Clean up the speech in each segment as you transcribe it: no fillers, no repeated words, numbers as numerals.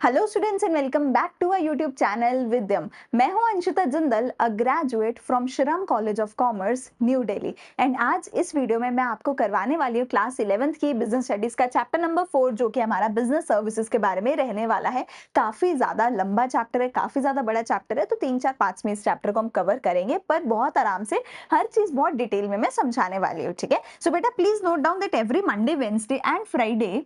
Hello students and welcome back to our YouTube channel Vidyam. मैं हूं Anshita Jindal, a graduate from Shriram college of commerce, New Delhi. And आज इस video में मैं आपको करवाने वाली हूं क्लास 11th की बिजनेस स्टडीज का चैप्टर नंबर 4, जो कि हमारा बिजनेस सर्विसेज के बारे में रहने वाला है। काफी ज्यादा लंबा चैप्टर है, काफी ज्यादा बड़ा चैप्टर है, तो 3 4 5 में इस चैप्टर को हम कवर करेंगे, पर बहुत आराम से हर चीज बहुत डिटेल में मैं समझाने वाली हूँ। ठीक है, सो बेटा please note down that every Monday Wednesday and Friday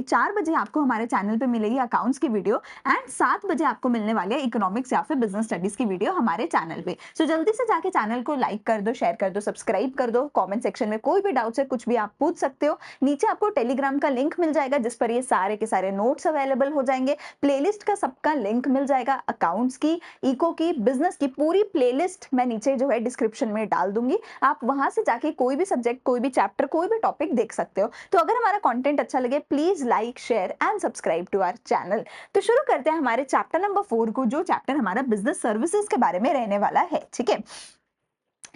4 बजे आपको हमारे चैनल पे मिलेगी अकाउंट्स की वीडियो, एंड 7 बजे आपको मिलने वाले इकोनॉमिक्स या फिर बिजनेस स्टडीज की वीडियो हमारे चैनल पे। सो जल्दी से जाके चैनल को लाइक कर दो, शेयर कर दो, सब्सक्राइब कर दो। कमेंट सेक्शन में कोई भी डाउट्स है, कुछ भी आप पूछ सकते हो। नीचे आपको टेलीग्राम का लिंक मिल जाएगा जिस पर ये सारे के सारे नोट्स अवेलेबल हो जाएंगे। प्लेलिस्ट का सबका लिंक मिल जाएगा, अकाउंट्स की, इको की, बिजनेस की पूरी प्लेलिस्ट मैं नीचे जो है डिस्क्रिप्शन में डाल दूंगी। आप वहां से जाके कोई भी सब्जेक्ट, कोई भी चैप्टर, कोई भी टॉपिक देख सकते हो। तो अगर हमारा कंटेंट अच्छा लगे, please like, share and subscribe to our channel. तो शुरू करते हैं हमारे चैप्टर नंबर 4 को, जो चैप्टर हमारा बिजनेस सर्विसेज के बारे में रहने वाला है। ठीक है,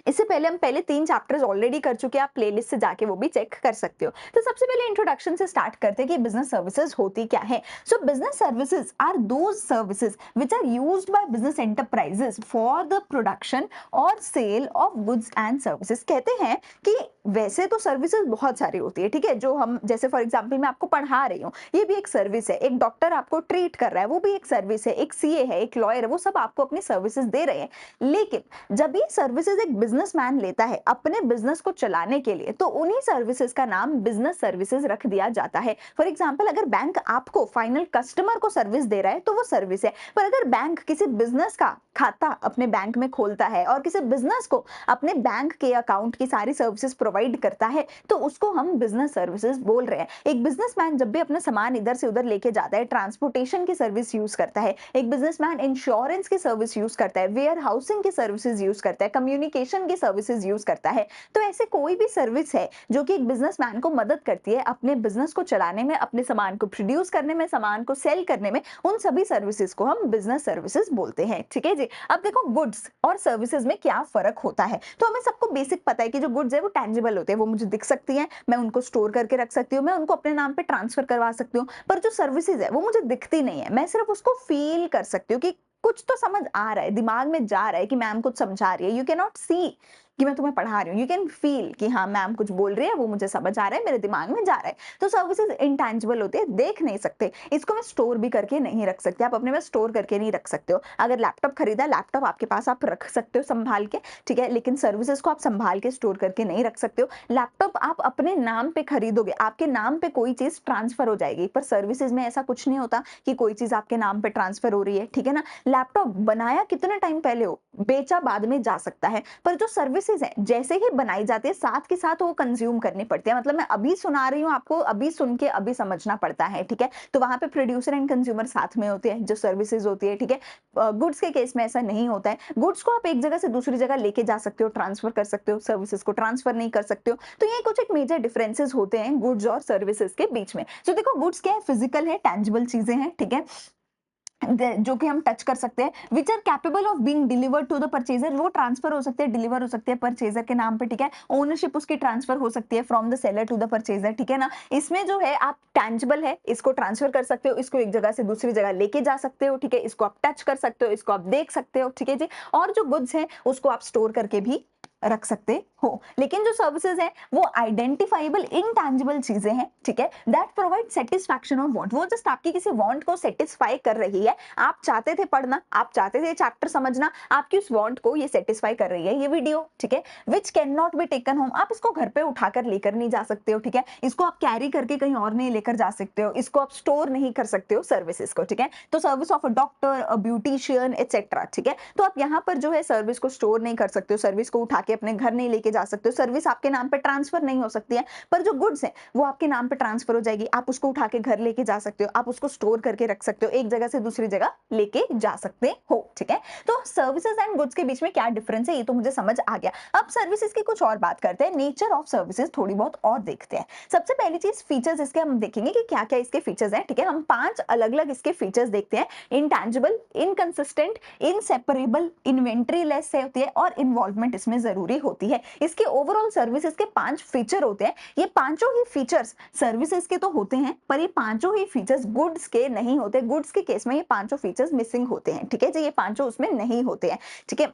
इससे पहले हम पहले 3 चैप्टर्स ऑलरेडी कर चुके हैं, आप प्लेलिस्ट से जाके वो भी चेक कर सकते हो। तो सबसे पहले इंट्रोडक्शन से स्टार्ट करते हैं कि बिजनेस सर्विसेज होती क्या है। So business services are those services which are used by business enterprises for the production और sale of goods and services. कहते हैं कि वैसे तो सर्विसेज बहुत सारी होती है, ठीक है, जो हम जैसे फॉर एग्जांपल मैं आपको पढ़ा रही हूँ, ये भी एक सर्विस है। एक डॉक्टर आपको ट्रीट कर रहा है, वो भी एक सर्विस है। एक सीए है, एक लॉयर है, वो सब आपको अपनी सर्विसेज दे रहे हैं। लेकिन जब ये सर्विसेज एक बिजनेसमैन लेता है अपने बिजनेस को चलाने के लिए, तो उन्हीं सर्विसेज का नाम बिजनेस सर्विसेज रख दिया जाता है। फॉर एग्जांपल, अगर बैंक आपको फाइनल कस्टमर को सर्विस दे रहा है तो वो सर्विस है। पर अगर बैंक किसी बिजनेस का खाता अपने बैंक में खोलता है और किसी बिजनेस को अपने बैंक के अकाउंट की सारी सर्विसेज प्रोवाइड करता है, तो उसको हम बिजनेस सर्विसेज बोल रहे हैं। एक बिजनेसमैन जब भी अपना सामान इधर से उधर लेके जाता है, ट्रांसपोर्टेशन की सर्विस यूज करता है। एक बिजनेसमैन इंश्योरेंस की सर्विस यूज करता है, वेयर हाउसिंग की सर्विसेज यूज करता है, कम्युनिकेशन की सर्विसेज यूज करता है। तो ऐसे कोई भी सर्विस है जो कि एक बिजनेसमैन को मदद करती है अपने बिजनेस को चलाने में, अपने सामान को प्रोड्यूस करने में, सामान को सेल करने में, उन सभी सर्विसेज को हम बिजनेस सर्विसेज बोलते हैं। ठीक है जी। अब देखो, गुड्स और सर्विसेज में क्या फर्क होता है। तो हमें सबको बेसिक पता है कि जो गुड्स है वो टेंजिबल होते हैं, वो मुझे दिख सकती हैं, मैं उनको स्टोर करके रख सकती हूँ, मैं उनको अपने नाम पे ट्रांसफर करवा सकती हूँ। पर जो सर्विसेज है वो मुझे दिखती नहीं है, मैं सिर्फ उसको फील कर सकती हूँ कि कुछ तो समझ आ रहा है, दिमाग में जा रहा है कि मैम कुछ समझा रही है। यू कैन नॉट सी कि मैं तुम्हें पढ़ा रही हूँ, यू कैन फील कि हाँ मैम कुछ बोल रही है, वो मुझे समझ आ रहा है, मेरे दिमाग में जा रहा है। तो सर्विसेज इंटेंजिबल होते हैं, देख नहीं सकते, इसको मैं स्टोर भी करके नहीं रख सकती। आप अपने में स्टोर करके नहीं रख सकते हो। अगर लैपटॉप खरीदा, लैपटॉप आपके पास आप रख सकते हो संभाल के, ठीक है, लेकिन सर्विसेज को आप संभाल के स्टोर करके नहीं रख सकते हो। लैपटॉप आप अपने नाम पे खरीदोगे, आपके नाम पे कोई चीज ट्रांसफर हो जाएगी, पर सर्विसेज में ऐसा कुछ नहीं होता कि कोई चीज आपके नाम पे ट्रांसफर हो रही है। ठीक है ना, लैपटॉप बनाया कितने टाइम पहले हो, बेचा बाद में जा सकता है, पर जो सर्विसेज है जैसे ही बनाई जाती है साथ के साथ वो कंज्यूम करनी पड़ती है। मतलब मैं अभी सुना रही हूँ आपको, अभी सुन के अभी समझना पड़ता है। ठीक है, तो वहां पे प्रोड्यूसर एंड कंज्यूमर साथ में होते हैं जो सर्विसेज होती है। ठीक है, गुड्स के केस में ऐसा नहीं होता है। गुड्स को आप एक जगह से दूसरी जगह लेके जा सकते हो, ट्रांसफर कर सकते हो, सर्विसेज को ट्रांसफर नहीं कर सकते हो। तो ये कुछ एक मेजर डिफरेंसेस होते हैं गुड्स और सर्विसेज के बीच में। तो देखो, गुड्स क्या है, फिजिकल है, टेंजिबल चीजें हैं, ठीक है, जो कि हम टच कर सकते हैं, which are capable of being delivered to the purchaser. वो ट्रांसफर हो सकते हैं, डिलीवर हो सकते हैं परचेजर के नाम पे। ठीक है, ओनरशिप उसकी ट्रांसफर हो सकती है from the seller to the purchaser. ठीक है ना, इसमें जो है आप टैंजिबल है, इसको ट्रांसफर कर सकते हो, इसको एक जगह से दूसरी जगह लेके जा सकते हो। ठीक है, इसको आप टच कर सकते हो, इसको आप देख सकते हो। ठीक है जी। और जो गुड्स है उसको आप स्टोर करके भी रख सकते हो। लेकिन जो सर्विसेज है वो आइडेंटिफाइबल इनटैंजिबल चीजें हैं, ठीक है, that provide satisfaction of want. वो जस्ट आपकी किसी वांट को सेटिस्फाई कर रही है। आप चाहते थे पढ़ना, आप चाहते थे चैप्टर समझना, आपकी उस वांट को ये सेटिस्फाई कर रही है ये वीडियो। ठीक है, which can not be taken home. आप इसको घर पे उठाकर लेकर नहीं जा सकते हो। ठीक है, इसको आप कैरी करके कहीं और नहीं लेकर जा सकते हो, इसको आप स्टोर नहीं कर सकते हो सर्विसेज को। ठीक है, तो service of a doctor, a beautician etcetera. ठीक है, तो आप यहाँ पर जो है सर्विस को स्टोर नहीं कर सकते हो, सर्विस को उठा के अपने घर नहीं लेके जा सकते हो, सर्विस आपके नाम पे ट्रांसफर नहीं हो सकती है। पर जो गुड्स है वो आपके नाम पे ट्रांसफर हो जाएगी, आप उसको उठा के घर लेके जा सकते हो, आप उसको स्टोर करके रख सकते हो, एक जगह से दूसरी जगह लेके जा सकते हो। ठीक है, तो सर्विसेज एंड गुड्स के बीच में क्या डिफरेंस है ये तो मुझे समझ आ गया। अब सर्विसेज की कुछ और बात करते हैं, नेचर ऑफ सर्विसेज थोड़ी बहुत और देखते हैं। सबसे पहली चीज फीचर्स इसके हम देखेंगे कि क्या क्या इसके फीचर्स हैं। ठीक है, हम 5 अलग अलग इसके फीचर्स देखते हैं। Intangible, inconsistent, inseparable, inventory less होती है और इन्वॉल्वमेंट इसमें जरूर जरूरी होती है। इसके ओवरऑल सर्विसेज के 5 फीचर होते हैं। ये पांचों ही फीचर्स सर्विसेज के तो होते हैं, पर ये पांचों ही फीचर्स गुड्स के नहीं होते। गुड्स के केस में ये पांचों फीचर्स मिसिंग होते हैं, ठीक है जी, ये पांचों उसमें नहीं होते हैं, ठीक है।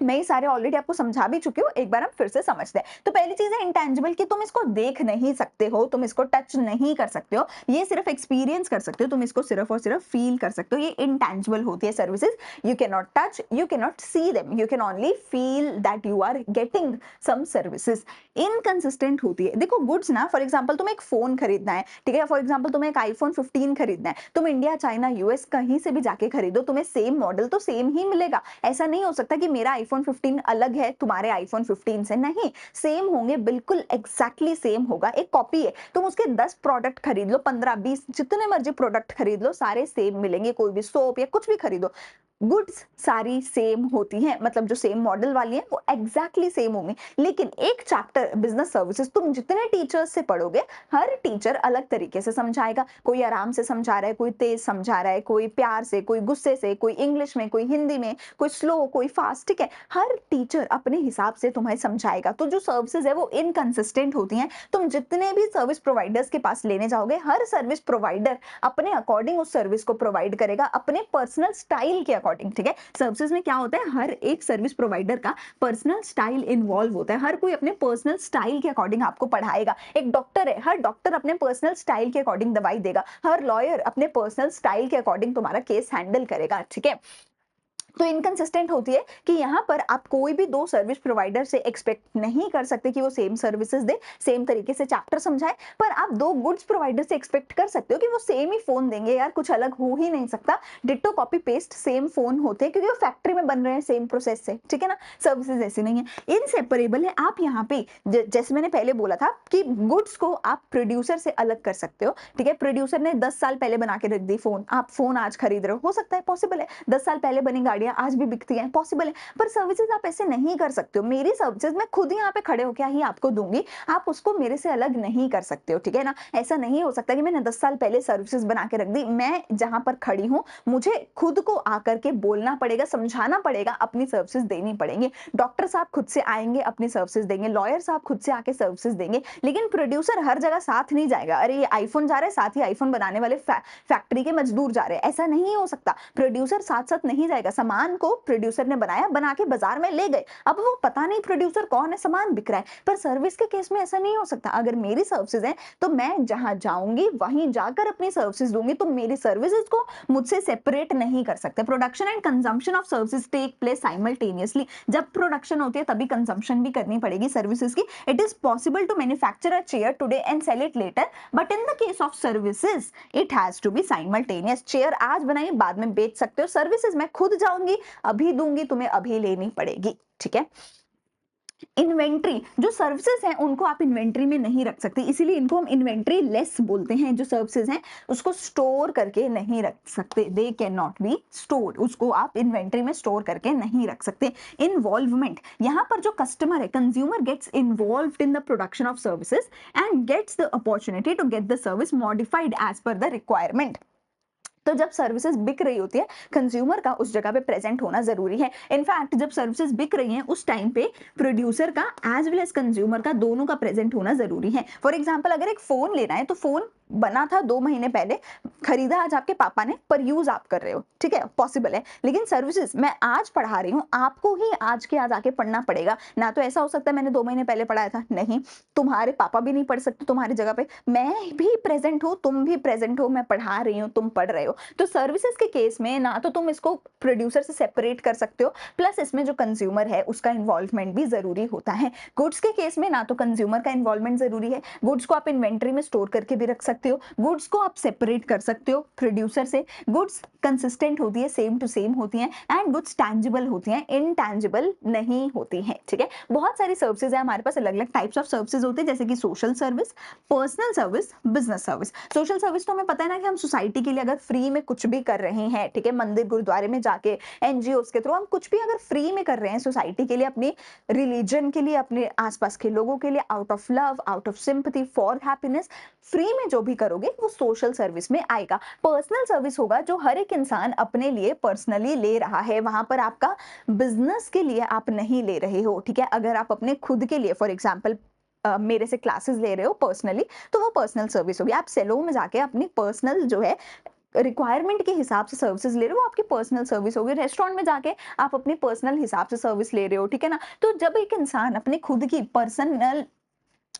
मैं ये सारे ऑलरेडी आपको समझा भी चुकी हूँ, एक बार हम फिर से समझते हैं। तो पहली चीज है इंटेंजिबल, कि तुम इसको देख नहीं सकते हो, तुम इसको टच नहीं कर सकते हो, ये सिर्फ एक्सपीरियंस कर सकते हो, तुम इसको सिर्फ और सिर्फ फील कर सकते हो। ये इंटेंजिबल होती है services. You can not touch, you can not see them, you can only feel that you are getting some services. Inconsistent होती है। देखो गुड्स ना, फॉर एग्जाम्पल तुम्हें एक फोन खरीदना है, ठीक है, फॉर एग्जाम्पल तुम्हें एक iPhone 15 खरीदना है, तुम इंडिया, चाइना, यूएस कहीं से भी जाके खरीदो, तुम्हें सेम मॉडल तो सेम ही मिलेगा। ऐसा नहीं हो सकता कि मेरा iPhone 15 अलग है तुम्हारे iPhone 15 से, नहीं, सेम होंगे, बिल्कुल एग्जैक्टली सेम होगा। एक कॉपी है, तुम उसके 10 प्रोडक्ट खरीद लो, 15 20 जितने मर्जी प्रोडक्ट खरीद लो, सारे सेम मिलेंगे। कोई भी सोप या कुछ भी खरीदो, गुड्स सारी सेम होती हैं, मतलब जो सेम मॉडल वाली है वो एग्जैक्टली सेम होंगी। लेकिन एक चैप्टर बिजनेस सर्विसेज तुम जितने टीचर्स से पढ़ोगे, हर टीचर अलग तरीके से समझाएगा। कोई आराम से समझा रहा है, कोई तेज समझा रहा है, कोई प्यार से, कोई गुस्से से, कोई इंग्लिश में, कोई हिंदी में, कोई स्लो, कोई फास्ट, ठीक है। हर टीचर अपने हिसाब से तुम्हें समझाएगा। तो जो सर्विसेज है वो इनकंसिस्टेंट होती हैं। तुम जितने भी सर्विस प्रोवाइडर्स के पास लेने जाओगे, हर सर्विस प्रोवाइडर अपने अकॉर्डिंग उस सर्विस को प्रोवाइड करेगा, अपने पर्सनल स्टाइल के अकॉर्डिंग, ठीक है। सर्विसेज में क्या होता है, हर एक सर्विस प्रोवाइडर का पर्सनल स्टाइल इन्वॉल्व होता है। हर कोई अपने पर्सनल स्टाइल के अकॉर्डिंग आपको पढ़ाएगा। एक डॉक्टर है, हर डॉक्टर अपने पर्सनल स्टाइल के अकॉर्डिंग दवाई देगा। हर लॉयर अपने पर्सनल स्टाइल के अकॉर्डिंग तुम्हारा केस हैंडल करेगा, ठीक है। तो इनकंसिस्टेंट होती है कि यहाँ पर आप कोई भी दो सर्विस प्रोवाइडर से एक्सपेक्ट नहीं कर सकते कि वो सेम सर्विसेज दे, सेम तरीके से चैप्टर समझाए। पर आप दो गुड्स प्रोवाइडर से एक्सपेक्ट कर सकते हो कि वो सेम ही फोन देंगे। यार कुछ अलग हो ही नहीं सकता, ditto copy paste same phone होते हैं, क्योंकि वो फैक्ट्री में बन रहे हैं सेम प्रोसेस से, ठीक है ना। सर्विसेज ऐसी नहीं है, इनसेपरेबल है। आप यहाँ पे जैसे मैंने पहले बोला था कि गुड्स को आप प्रोड्यूसर से अलग कर सकते हो, ठीक है। प्रोड्यूसर ने 10 साल पहले बना के रख दी फोन, आप फोन आज खरीद रहे हो सकता है, पॉसिबल है। 10 साल पहले बनी गाड़ियां आज भी बिकती हैं, पॉसिबल है। पर सर्विसेज आप ऐसे नहीं कर सकते हो। मेरी सर्विसेज मैं खुद यहाँ पे खड़े होकर ही आपको दूंगी, आप उसको मेरे से अलग नहीं कर सकते हो, ठीक है ना। ऐसा नहीं हो सकता कि मैंने 10 साल पहले सर्विसेज बना के रख दी। मैं जहां पर खड़ी हूँ, मुझे खुद को आकर के बोलना पड़ेगा, समझाना पड़ेगा, अपनी सर्विसेज देनी पड़ेंगी। डॉक्टर साहब खुद से आएंगे, अपनी सर्विसेज देंगे। लॉयर साहब खुद से आके सर्विसेज देंगे। लेकिन प्रोड्यूसर हर जगह साथ नहीं जाएगा। अरे ये आईफोन जा रहा है, साथ ही आईफोन बनाने वाले फैक्ट्री के मजदूर जा रहे हैं, ऐसा नहीं हो सकता। प्रोड्यूसर साथ साथ नहीं जाएगा। सामान को प्रोड्यूसर ने बनाया, बना के बाजार में ले गए, अब वो पता नहीं प्रोड्यूसर कौन है, सामान बिक रहा है। पर सर्विस के केस में ऐसा नहीं हो सकता। अगर मेरी सर्विसेज है तो मैं जहां जाऊंगी वहीं जाकर अपनी सर्विसेज दूंगी। तो मेरी सर्विसेज को मुझसे सेपरेट नहीं कर सकते। Production and consumption of services take place simultaneously. जब प्रोडक्शन होती है तभी कंजम्पशन भी करनी पड़ेगी सर्विसेज की। It is possible to manufacture a chair today and sell it later, but in the case of services it has to be simultaneous. Chair आज बनाई बाद में बेच सकते हो, सर्विसेज मैं खुद जाऊंगी, अभी दूंगी, तुम्हें अभी लेनी पड़ेगी, ठीक है। इन्वेंट्री, जो सर्विसेज हैं उनको आप इन्वेंट्री में नहीं रख सकते, इसीलिए इनको हम इन्वेंट्री लेस बोलते हैं। जो सर्विसेज हैं उसको स्टोर करके नहीं रख सकते, they can not be stored, उसको आप इन्वेंट्री में स्टोर करके नहीं रख सकते। इन्वॉल्वमेंट, यहाँ पर जो कस्टमर है, consumer gets involved in the production of services and gets the opportunity to get the service modified as per the requirement. तो जब सर्विसेज बिक रही होती है, कंज्यूमर का उस जगह पे प्रेजेंट होना जरूरी है। इनफैक्ट जब सर्विसेज बिक रही हैं उस टाइम पे प्रोड्यूसर का एज वेल एज कंज्यूमर का दोनों का प्रेजेंट होना जरूरी है। फॉर एग्जांपल अगर एक फोन लेना है तो फोन बना था 2 महीने पहले, खरीदा आज आपके पापा ने, पर यूज आप कर रहे हो, ठीक है, पॉसिबल है। लेकिन सर्विसेज मैं आज पढ़ा रही हूँ, आपको ही आज के आज आके पढ़ना पड़ेगा ना। तो ऐसा हो सकता है मैंने 2 महीने पहले पढ़ाया था, नहीं, तुम्हारे पापा भी नहीं पढ़ सकते तुम्हारी जगह पे, मैं भी प्रेजेंट हूँ, तुम भी प्रेजेंट हो, मैं पढ़ा रही हूँ, तुम पढ़ रहे हो। तो सर्विसेज के केस में ना तो तुम इसको प्रोड्यूसर से सेपरेट कर सकते हो, प्लस इसमें जो कंज्यूमर है उसका इन्वॉल्वमेंट भी जरूरी होता है। गुड्स के केस में ना तो कंज्यूमर का इन्वॉल्वमेंट जरूरी है, गुड्स को आप इन्वेंट्री में स्टोर करके भी रख सकते हो, गुड्स को आप सेपरेट कर सकते हो प्रोड्यूसर से। गुड्स कंसिस्टेंट होती है, सेम टू सेम होती हैं, एंड गुड्स टैंजिबल होती हैं, इनटैंजिबल नहीं होती हैं, ठीक है। बहुत सारी सर्विसेज है हमारे पास, अलग अलग टाइप्स ऑफ सर्विसेज होते हैं, जैसे कि social service, personal service, business service. Social service तो हमें पता है ना कि हम सोसाइटी के लिए अगर फ्री में कुछ भी कर रहे हैं, ठीक है, मंदिर गुरुद्वारे में जाके एनजीओस के थ्रू हम कुछ भी अगर फ्री में कर रहे हैं सोसाइटी के लिए, अपनी रिलीजन के लिए, अपने आसपास के लोगों के लिए, out of love, out of sympathy, for happiness, free में जो भी करोगे वो सोशल सर्विस में आएगा। पर्सनल सर्विस होगा जो हर एक इंसान अपने लिए पर्सनली ले रहा है, वहां पर आपका बिजनेस के लिए आप नहीं ले रहे हो, ठीक है। अगर आप अपने खुद के लिए फॉर एग्जाम्पल मेरे से क्लासेस ले रहे हो पर्सनली, तो वो पर्सनल सर्विस होगी। आप सेलो में जाके अपनी पर्सनल जो है रिक्वायरमेंट के हिसाब से सर्विसेज ले रहे हो, आपकी पर्सनल सर्विस होगी। रेस्टोरेंट में जाके आप अपने पर्सनल हिसाब से सर्विस ले रहे हो, ठीक है ना। तो जब एक इंसान अपने खुद की पर्सनल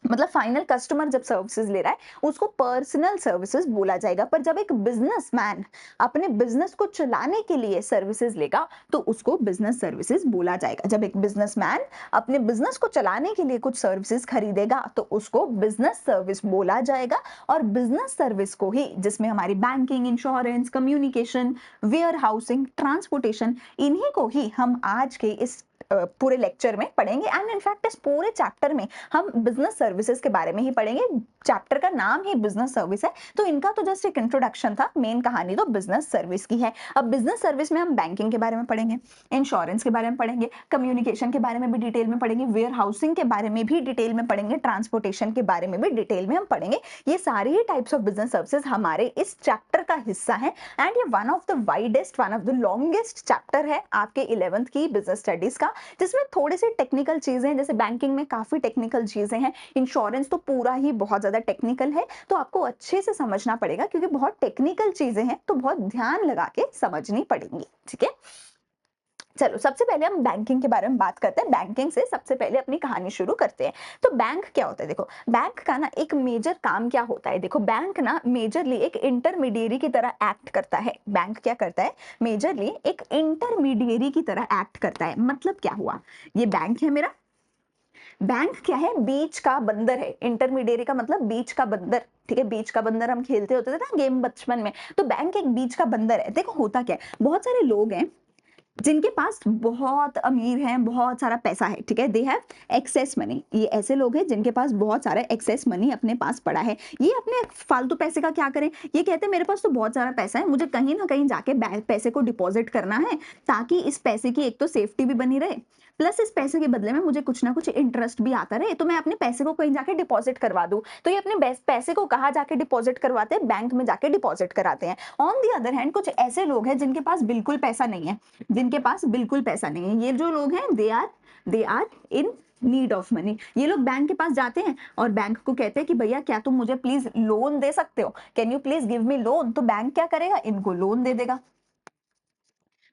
मतलब फाइनल कस्टमर जब सर्विसेज ले रहा है उसको पर्सनल सर्विसेज बोला जाएगा। पर जब एक बिजनेसमैन अपने बिजनेस को चलाने के लिए सर्विसेज लेगा तो उसको बिजनेस सर्विसेज बोला जाएगा। जब एक बिजनेसमैन अपने बिजनेस को चलाने के लिए कुछ सर्विसेज खरीदेगा तो उसको बिजनेस सर्विस बोला जाएगा। और बिजनेस सर्विस को ही, जिसमें हमारी banking, insurance, communication, warehousing, transportation, इन्हीं को ही हम आज के इस पूरे लेक्चर में पढ़ेंगे। एंड इनफैक्ट इस पूरे चैप्टर में हम बिजनेस सर्विसेज के बारे में ही पढ़ेंगे। चैप्टर का नाम ही बिजनेस सर्विस है, तो इनका तो जस्ट एक इंट्रोडक्शन था, मेन कहानी तो बिजनेस सर्विस की है। अब बिजनेस सर्विस में हम बैंकिंग के बारे में पढ़ेंगे, इंश्योरेंस के बारे में पढ़ेंगे, कम्युनिकेशन के बारे में भी डिटेल में पढ़ेंगे, वेयर हाउसिंग के बारे में भी डिटेल में पढ़ेंगे, ट्रांसपोर्टेशन के बारे में भी डिटेल में हम पढ़ेंगे। ये सारे ही टाइप्स ऑफ बिजनेस सर्विसेज हमारे इस चैप्टर का हिस्सा है। एंड ये one of the widest, one of the longest chapter है आपके 11th की बिजनेस स्टडीज का, जिसमें थोड़ी सी टेक्निकल चीजें हैं। जैसे बैंकिंग में काफी टेक्निकल चीजें हैं, इंश्योरेंस तो पूरा ही बहुत ज्यादा टेक्निकल है, तो आपको अच्छे से समझना पड़ेगा क्योंकि बहुत टेक्निकल चीजें हैं, तो बहुत ध्यान लगा के समझनी पड़ेंगी, ठीक है। चलो सबसे पहले हम बैंकिंग के बारे में बात करते हैं। बैंकिंग से सबसे पहले अपनी कहानी शुरू करते हैं। तो बैंक क्या होता है? देखो, बैंक का ना एक मेजर काम क्या होता है। देखो, बैंक ना मेजरली एक इंटरमीडिएरी की तरह एक्ट करता है। बैंक क्या करता है? मेजरली एक इंटरमीडिएरी की तरह एक्ट करता है। मतलब क्या हुआ, ये बैंक है मेरा, बैंक क्या है? बीच का बंदर है। इंटरमीडिएरी का मतलब बीच का बंदर, ठीक है। बीच का बंदर हम खेलते होते थे ना गेम बचपन में, तो बैंक एक बीच का बंदर है। देखो होता क्या है, बहुत सारे लोग हैं जिनके पास बहुत अमीर हैं, बहुत सारा पैसा है, ठीक है, दे हैव एक्सेस मनी। ये ऐसे लोग हैं जिनके पास बहुत सारा एक्सेस मनी अपने पास पड़ा है। ये अपने फालतू पैसे का क्या करें? ये कहते हैं मेरे पास तो बहुत सारा पैसा है, मुझे कहीं ना कहीं जाके बैंक पैसे को डिपॉजिट करना है, ताकि इस पैसे की एक तो सेफ्टी भी बनी रहे, प्लस इस पैसे के बदले में मुझे कुछ ना कुछ इंटरेस्ट भी आता रहे, तो मैं अपने पैसे को कहीं जाके डिपॉजिट करवा दूं। तो ये अपने पैसे को कहाँ जाके डिपॉजिट करवाते हैं? बैंक में जाके डिपॉजिट कराते हैं। ऑन दी अदर हैंड कुछ ऐसे लोग हैं जिनके पास बिल्कुल पैसा नहीं है, जिनके पास बिल्कुल पैसा नहीं है। ये जो लोग हैं they are in need of money. ये लोग बैंक के पास जाते हैं और बैंक को कहते हैं कि भैया क्या तुम मुझे प्लीज लोन दे सकते हो, can you please give me loan. तो बैंक क्या करेगा? इनको लोन दे देगा।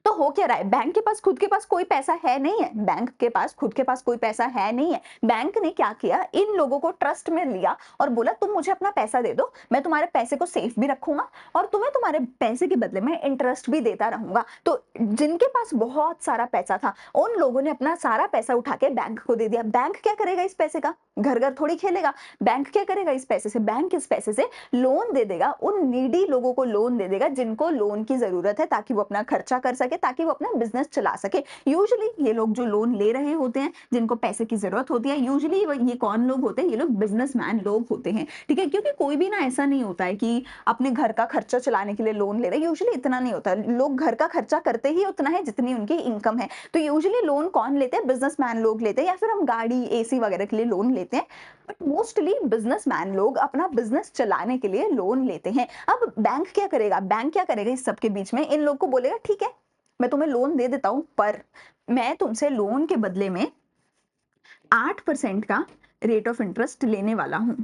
तो हो क्या रहा है, बैंक के पास खुद के पास कोई पैसा है नहीं है, बैंक के पास खुद के पास कोई पैसा है नहीं है। बैंक ने क्या किया, इन लोगों को ट्रस्ट में लिया और बोला तुम मुझे अपना पैसा दे दो, मैं तुम्हारे पैसे को सेफ भी रखूंगा और तुम्हें तुम्हारे पैसे के बदले में इंटरेस्ट भी देता रहूंगा। तो जिनके पास बहुत सारा पैसा था उन लोगों ने अपना सारा पैसा उठा के बैंक को दे दिया। बैंक क्या करेगा इस पैसे का? घर घर थोड़ी खेलेगा। बैंक क्या करेगा इस पैसे से? बैंक इस पैसे से लोन दे देगा, उन नीडी लोगों को लोन दे देगा जिनको लोन की जरूरत है, ताकि वो अपना खर्चा कर सके, ताकि वो अपना बिजनेस चला सके। यूजुअली ये लोग जो लोन ले रहे होते हैं, जिनको पैसे की जरूरत होती है, यूजुअली ये कौन लोग होते हैं? ये लोग बिजनेसमैन लोग होते हैं, ठीक है। क्योंकि कोई भी ना ऐसा नहीं होता है कि अपने घर का खर्चा चलाने के लिए लोन ले रहे हैं, यूजुअली इतना नहीं होता। लोग घर का खर्चा करते ही उतना है जितनी उनकी इनकम है। तो यूजुअली लोन कौन लेते हैं? बिजनेसमैन लोग लेते हैं, या फिर हम गाड़ी, एसी वगैरह के लिए लोन लेते हैं। बट मोस्टली बिजनेसमैन लोग अपना बिजनेस चलाने के लिए लोन लेते हैं। अब बैंक क्या करेगा? बैंक क्या करेगा इस सबके बीच में? इन लोग को बोलेगा ठीक है मैं तुम्हें लोन दे देता हूं, पर मैं तुमसे लोन के बदले में 8% का रेट ऑफ इंटरेस्ट लेने वाला हूं।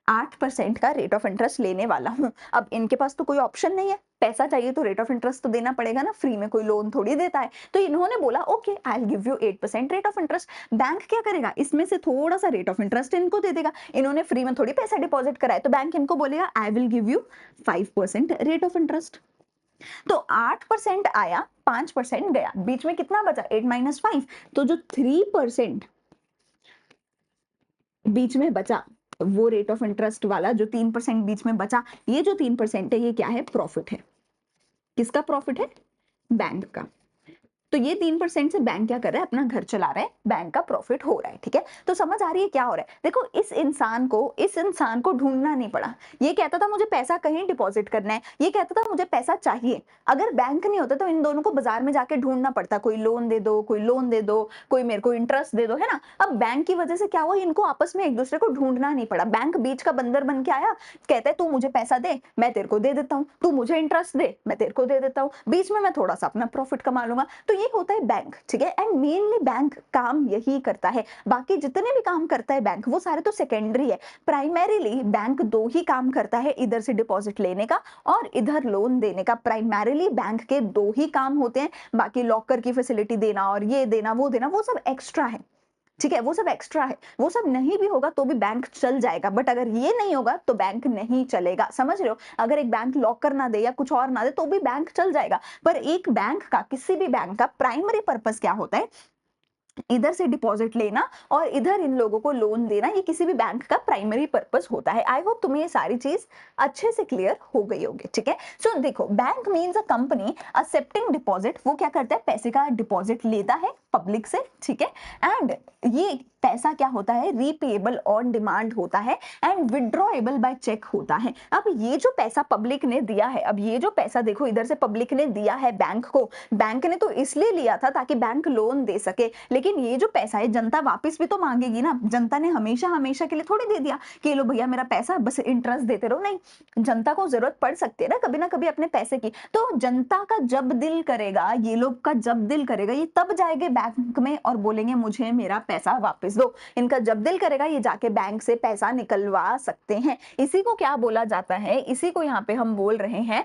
8% का रेट ऑफ इंटरेस्ट लेने वाला हूं। अब इनके पास तो कोई ऑप्शन नहीं है, पैसा चाहिए तो रेट ऑफ इंटरेस्ट तो देना पड़ेगा ना, फ्री में कोई लोन थोड़ी देता है। तो इन्होंने बोला okay I will give you 8% rate of interest. Bank क्या करेगा? इसमें से थोड़ा सा रेट ऑफ इंटरेस्ट इनको दे देगा। इन्होंने फ्री में थोड़ी पैसा डिपॉजिट कराए, तो बैंक इनको बोलेगा I will give you 5% rate of interest. तो 8% आया, 5% गया, बीच में कितना बचा? 8 - 5। तो जो 3% बीच में बचा, वो रेट ऑफ इंटरेस्ट वाला जो 3% बीच में बचा, ये जो 3% है ये क्या है? प्रॉफिट है। किसका प्रॉफिट है? बैंक का। तो ये 3% से बैंक क्या कर रहा है, अपना घर चला रहा है, बैंक का प्रॉफिट हो रहा है, ठीक है। तो समझ आ रही है क्या हो रहा है। देखो इस इंसान को ढूंढना नहीं पड़ा। ये कहता था मुझे पैसा कहीं डिपॉजिट करना है, ये कहता था मुझे पैसा चाहिए। अगर बैंक नहीं होता तो इन दोनों को बाजार में जाके ढूंढना पड़ता, कोई लोन दे दो, कोई लोन दे दो, कोई मेरे को इंटरेस्ट दे दो, है ना। अब बैंक की वजह से क्या हुआ, इनको आपस में एक दूसरे को ढूंढना नहीं पड़ा। बैंक बीच का बंदर बन के आया, कहता है तू मुझे पैसा दे, मैं तेरे को दे देता हूँ, तू मुझे इंटरेस्ट दे, मैं तेरे को दे देता हूँ, बीच में मैं थोड़ा सा अपना प्रॉफिट कमा लूंगा। तो ये होता है बैंक, ठीक है। एंड मेनली बैंक काम यही करता है। बाकी जितने भी काम करता है बैंक, वो सारे तो सेकेंडरी है। प्राइमरीली बैंक दो ही काम करता है, इधर से डिपॉजिट लेने का और इधर लोन देने का। प्राइमरीली बैंक के दो ही काम होते हैं। बाकी लॉकर की फैसिलिटी देना और ये देना वो देना, वो सब एक्स्ट्रा है, ठीक है। वो सब एक्स्ट्रा है, वो सब नहीं भी होगा तो भी बैंक चल जाएगा, बट अगर ये नहीं होगा तो बैंक नहीं चलेगा। समझ रहे हो, अगर एक बैंक लॉकर ना दे या कुछ और ना दे तो भी बैंक चल जाएगा। पर एक बैंक का, किसी भी बैंक का प्राइमरी पर्पस क्या होता है, इधर से डिपॉजिट लेना और इधर इन लोगों को लोन देना। ये किसी भी बैंक का प्राइमरी पर्पस होता है। आई होप तुम्हें ये सारी चीज अच्छे से क्लियर हो गई होगी, ठीक है। सो देखो, bank means a company accepting deposit. वो क्या करता है, पैसे का डिपॉजिट लेता है पब्लिक से, ठीक है। एंड ये पैसा क्या होता है, रीपेएबल ऑन डिमांड होता है एंड विड्रॉएबल बाय चेक होता है। अब ये जो पैसा पब्लिक ने दिया है, अब ये जो पैसा देखो इधर से पब्लिक ने दिया है बैंक को, बैंक ने तो इसलिए लिया था ताकि बैंक लोन दे सके, लेकिन ये जो पैसा है जनता वापस भी तो मांगेगी ना। जनता ने हमेशा हमेशा के लिए थोड़ी दे दिया कि लो भैया मेरा पैसा, बस इंटरेस्ट देते रहो, नहीं। जनता को जरूरत पड़ सकती है ना कभी अपने पैसे की। तो जनता का जब दिल करेगा, ये लोग का जब दिल करेगा, ये तब जाएंगे बैंक में और बोलेंगे मुझे मेरा पैसा वापस दो। इनका जब दिल करेगा ये जाके बैंक से पैसा निकलवा सकते हैं। इसी को क्या बोला जाता है, इसी को यहाँ पे हम बोल रहे हैं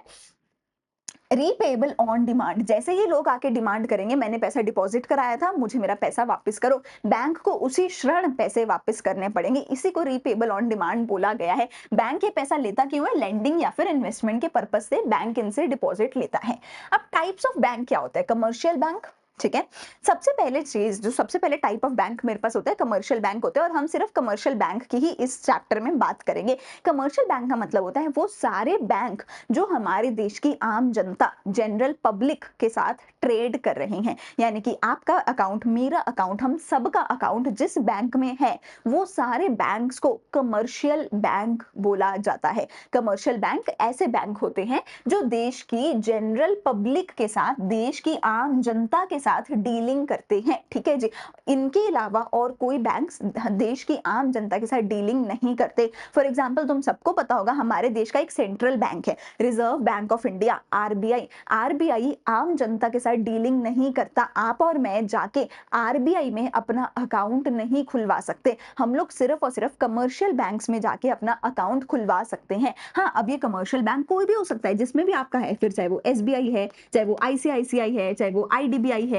रीपेबल ऑन डिमांड। जैसे ही लोग आके डिमांड करेंगे, मैंने पैसा डिपॉजिट कराया था, मुझे मेरा पैसा वापस करो, बैंक को उसी क्षण पैसे वापस करने पड़ेंगे। इसी को रीपेबल ऑन डिमांड बोला गया है। बैंक ये पैसा लेता क्यों है, लेंडिंग या फिर इन्वेस्टमेंट के पर्पज से बैंक इनसे डिपॉजिट लेता है। अब टाइप्स ऑफ बैंक क्या होता है, कमर्शियल बैंक, ठीक है। सबसे पहले चीज, जो सबसे पहले टाइप ऑफ बैंक मेरे पास होता है, कमर्शियल बैंक होते हैं। और हम सिर्फ कमर्शियल बैंक की ही इस चैप्टर में बात करेंगे। कमर्शियल बैंक का मतलब होता है वो सारे बैंक जो हमारे देश की आम जनता, जनरल पब्लिक के साथ ट्रेड कर रहे हैं। यानी कि आपका अकाउंट, मेरा अकाउंट, हम सबका अकाउंट जिस बैंक में है, वो सारे बैंक्स को कमर्शियल बैंक बोला जाता है। कमर्शियल बैंक ऐसे बैंक होते हैं जो देश की जनरल पब्लिक के साथ, देश की आम जनता के साथ डीलिंग करते हैं, ठीक है जी। इनके अलावा और कोई बैंक्स देश की आम जनता के साथ डीलिंग नहीं करते। फॉर एग्जांपल तुम सबको पता होगा, हमारे देश का एक सेंट्रल बैंक है, reserve bank of India, RBI. RBI आम जनता के साथ डीलिंग नहीं करता। आप और मैं जाके आरबीआई में अपना अकाउंट नहीं खुलवा सकते। हम लोग सिर्फ और सिर्फ कमर्शियल बैंक्स में जाके अपना अकाउंट खुलवा सकते हैं। हाँ, अब ये कमर्शियल बैंक कोई भी हो सकता है जिसमें भी आपका है, फिर चाहे वो एसबीआई है, चाहे वो आईसीआईसीआई है, चाहे वो आईडीबीआई है,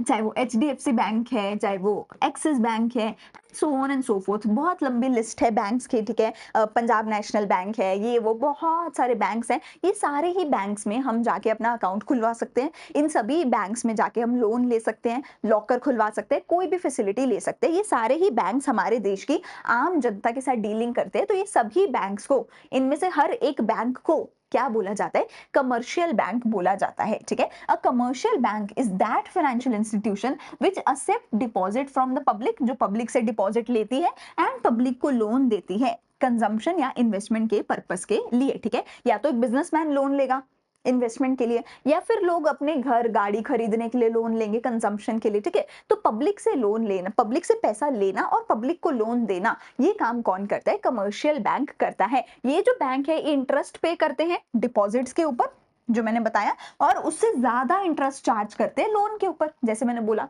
चाहे वो एचडीएफसी बैंक है, चाहे वो एक्सिस बैंक है, so on and so fourth. बहुत लंबी लिस्ट है बैंक्स की, ठीक है। पंजाब नेशनल बैंक है, ये वो बहुत सारे बैंक्स हैं। ये सारे ही बैंक्स में हम जाके अपना अकाउंट खुलवा सकते हैं। इन सभी बैंक्स में जाके हम लोन ले सकते हैं, लॉकर खुलवा सकते हैं, कोई भी फैसिलिटी ले सकते हैं। ये सारे ही बैंक्स हमारे देश की आम जनता के साथ डीलिंग करते हैं। तो ये सभी बैंक्स को, इनमें से हर एक बैंक को क्या बोला जाता है, कमर्शियल बैंक बोला जाता है, ठीक है। A commercial bank is that financial institution which accept deposit from the public, जो पब्लिक से डिपॉजिट लेती है एंड पब्लिक को लोन देती है कंजम्पशन या इन्वेस्टमेंट के पर्पस के लिए, ठीक है। या तो एक बिजनेसमैन लोन लेगा इन्वेस्टमेंट के लिए, या फिर लोग अपने घर गाड़ी खरीदने के लिए लोन लेंगे कंजम्पशन के लिए, ठीक है। तो पब्लिक से लोन लेना, पब्लिक से पैसा लेना और पब्लिक को लोन देना, ये काम कौन करता है, कमर्शियल बैंक करता है। ये जो बैंक है इंटरेस्ट पे करते हैं डिपॉजिट्स के ऊपर, जो मैंने बताया, और उससे ज्यादा इंटरेस्ट चार्ज करते हैं लोन के ऊपर। जैसे मैंने बोला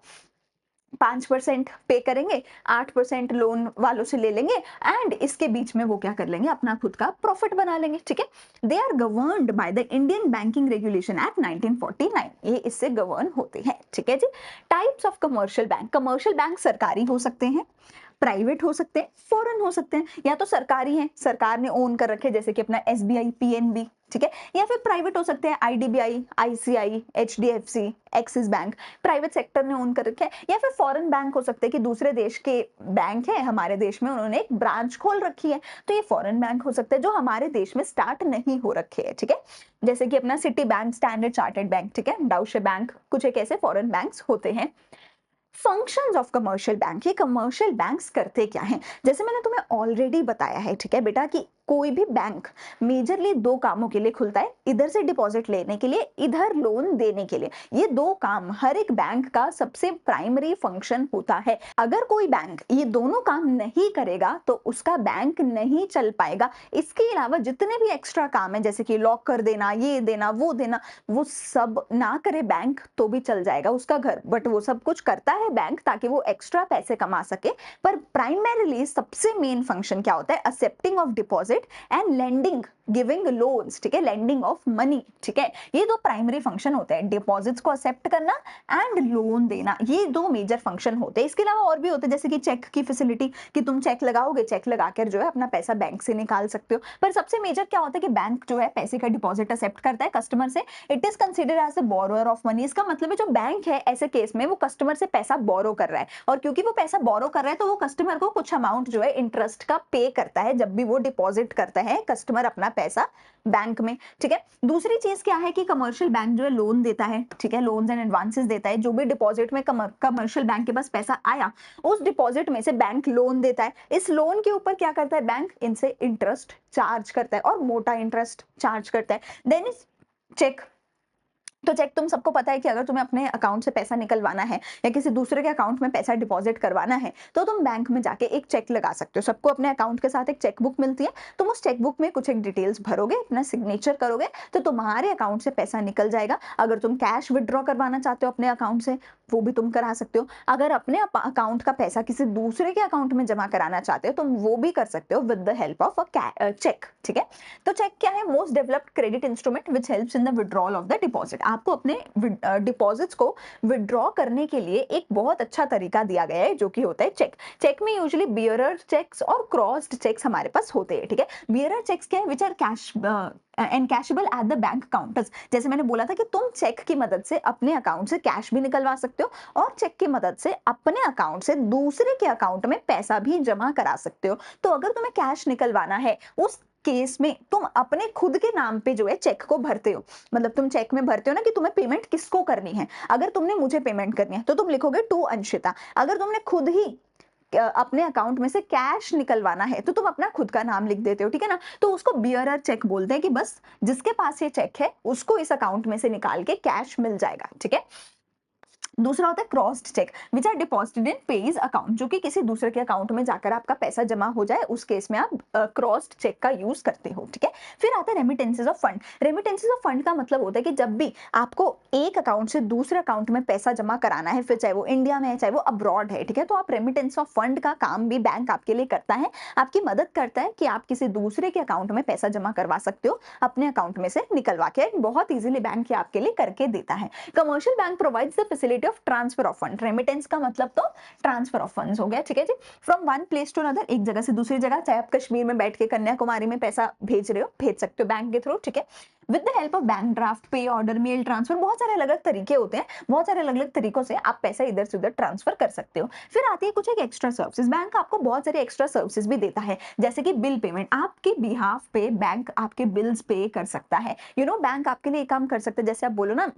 5% पे करेंगे, 8% लोन वालों से ले लेंगे एंड इसके बीच में वो क्या कर लेंगे, अपना खुद का प्रॉफिट बना लेंगे, ठीक है। They are governed by the Indian banking regulation act 1949। ये इससे गवर्न होते हैं, ठीक है जी। Types of commercial bank, commercial bank सरकारी हो सकते हैं, प्राइवेट हो सकते हैं, फॉरेन हो सकते हैं, या तो सरकारी हैं, सरकार ने ओन कर रखे जैसे कि अपना एसबीआई, पीएनबी, ठीक है, या फिर प्राइवेट हो सकते हैं IDBI, ICI, HDFC, axis bank, private sector ने ओन कर रखे हैं, या फिर फॉरेन बैंक हो सकते हैं कि दूसरे देश के बैंक है हमारे देश में, उन्होंने एक ब्रांच खोल रखी है, तो ये फॉरेन बैंक हो सकते हैं जो हमारे देश में स्टार्ट नहीं हो रखे हैं, ठीक है, जैसे कि अपना city bank, standard chartered bank, ठीक है, डाउशे बैंक, कुछ एक ऐसे फॉरेन बैंक्स होते हैं। फंक्शंस ऑफ कमर्शियल बैंक, ये कमर्शियल बैंक्स करते क्या हैं? जैसे मैंने तुम्हें ऑलरेडी बताया है, ठीक है बेटा, कि कोई भी बैंक मेजरली दो कामों के लिए खुलता है, इधर से डिपॉजिट लेने के लिए, इधर लोन देने के लिए। ये दो काम हर एक बैंक का सबसे प्राइमरी फंक्शन होता है। अगर कोई बैंक ये दोनों काम नहीं करेगा तो उसका बैंक नहीं चल पाएगा। इसके अलावा जितने भी एक्स्ट्रा काम है, जैसे कि लॉक कर देना, ये देना, वो सब ना करे बैंक तो भी चल जाएगा उसका घर, बट वो सब कुछ करता है बैंक ताकि वो एक्स्ट्रा पैसे कमा सके। पर प्राइमरीली सबसे मेन फंक्शन क्या होता है? Accepting of deposit and lending, giving loans, ठीक है, लेंडिंग ऑफ मनी, ठीक है, ये दो प्राइमरी फंक्शन होते हैं, डिपॉजिट्स को एक्सेप्ट करना एंड लोन देना, ये दो मेजर फंक्शन होते हैं। इसके अलावा और भी होते हैं, जैसे कि चेक की फैसिलिटी, कि तुम चेक लगाओगे, चेक लगाकर जो है अपना पैसा बैंक से निकाल सकते हो। पर सबसे मेजर क्या होता है कि बैंक जो है पैसे का डिपॉजिट एक्सेप्ट करता है कस्टमर से, it is considered as a borrower of money. इसका मतलब है जो बैंक है ऐसे केस में वो कस्टमर से पैसा बोरो कर रहा है, और क्योंकि वो पैसा बोरो कर रहा है तो वो कस्टमर को कुछ अमाउंट जो है इंटरेस्ट का पे करता है जब भी वो डिपॉजिट करता है कस्टमर अपना पैसा बैंक में, ठीक है। दूसरी चीज क्या है कि कमर्शियल बैंक जो है लोन देता है, ठीक है, लोन्स एंड एडवांसेस देता है। जो भी डिपॉजिट में कमर्शियल बैंक के पास पैसा आया, उस डिपॉजिट में से बैंक लोन देता है। इस लोन के ऊपर क्या करता है बैंक? इनसे इंटरेस्ट चार्ज करता है, और मोटा इंटरेस्ट चार्ज करता है। Then is cheque. तो चेक तुम सबको पता है कि अगर तुम्हें अपने अकाउंट से पैसा निकलवाना है या किसी दूसरे के अकाउंट में पैसा डिपॉजिट करवाना है तो तुम बैंक में जाके एक चेक लगा सकते हो। सबको अपने अकाउंट के साथ एक चेक बुक मिलती है, तुम उस चेक बुक में कुछ एक डिटेल्स भरोगे, अपना सिग्नेचर करोगे तो तुम्हारे अकाउंट से पैसा निकल जाएगा। अगर तुम कैश विड्रॉ करवाना चाहते हो अपने अकाउंट से, वो भी तुम करा सकते हो। अगर अपने अकाउंट का पैसा किसी दूसरे के अकाउंट में जमा कराना चाहते हो, तुम वो भी कर सकते हो with the help of a cheque, ठीक है। तो चेक क्या है? Most developed credit instrument which helps in the withdrawal of the deposit. आपको अपने डिपॉजिट्स को विड्रॉ करने के लिए एक बहुत अच्छा तरीका दिया गया है जो कि होता है चेक। चेक में यूजुअली बियरर चेक्स और क्रॉस्ड चेक्स हमारे पास होते हैं, ठीक है। बियरर चेक्स क्या है? Which are cash encashable at the bank counters. जैसे मैंने बोला था कि तुम चेक की मदद से अपने अकाउंट से कैश भी निकलवा सकते हो, और चेक की मदद से अपने अकाउंट से दूसरे के अकाउंट में पैसा भी जमा करा सकते हो। तो अगर तुम्हें कैश निकलवाना है उस केस में तुम अपने खुद के नाम पे जो है चेक को भरते हो। मतलब तुम चेक में भरते हो ना कि तुम्हें पेमेंट किसको करनी है। अगर तुमने मुझे पेमेंट करनी है तो तुम लिखोगे टू अंशिता। अगर तुमने खुद ही अपने अकाउंट में से कैश निकलवाना है तो तुम अपना खुद का नाम लिख देते हो, ठीक है ना। तो उसको बियरर चेक बोलते हैं कि बस जिसके पास ये चेक है उसको इस अकाउंट में से निकाल के कैश मिल जाएगा, ठीक है। दूसरा होता है crossed cheque which are deposited in payee's account, जो कि किसी दूसरे के अकाउंट में जाकर आपका पैसा जमा हो जाए, उस केस में आप क्रॉस्ड चेक का यूज करते हो, ठीक है। फिर आता है remittances of fund. Remittances of fund का मतलब होता है कि जब भी आपको एक अकाउंट से दूसरे अकाउंट में पैसा जमा कराना है, फिर चाहे वो इंडिया में है चाहे वो अब्रॉड है, ठीक है, तो आप रेमिटेंस ऑफ फंड का काम भी बैंक आपके लिए करता है, आपकी मदद करता है कि आप किसी दूसरे के अकाउंट में पैसा जमा करवा सकते हो, अपने अकाउंट में से निकलवा के बहुत इजीली बैंक आपके लिए करके देता है। Commercial bank provides the facility of transfer of fund. Remittance का मतलब तो ट्रांसफर ऑफ फंड्स हो गया, ठीक है जी। From one place to another, एक जगह से दूसरी जगह, चाहे आप कश्मीर में बैठ के कन्याकुमारी में पैसा भेज रहे हो, भेज सकते हो बैंक के थ्रू, ठीक है। With the help of bank draft, पे ऑर्डर, मेल ट्रांसफर, बहुत सारे अलग अलग तरीके होते हैं, बहुत सारे अलग अलग तरीकों से आप पैसा इधर से उधर ट्रांसफर कर सकते हो। फिर आती है कुछ एक एक्स्ट्रा सर्विसेज। बैंक आपको बहुत सारे एक्स्ट्रा सर्विसेज भी देता है, जैसे कि बिल पेमेंट। आपके बिहाफ पे बैंक आपके बिल्स पे कर सकता है। बैंक आपके लिए काम कर सकता है। जैसे आप बोलो ना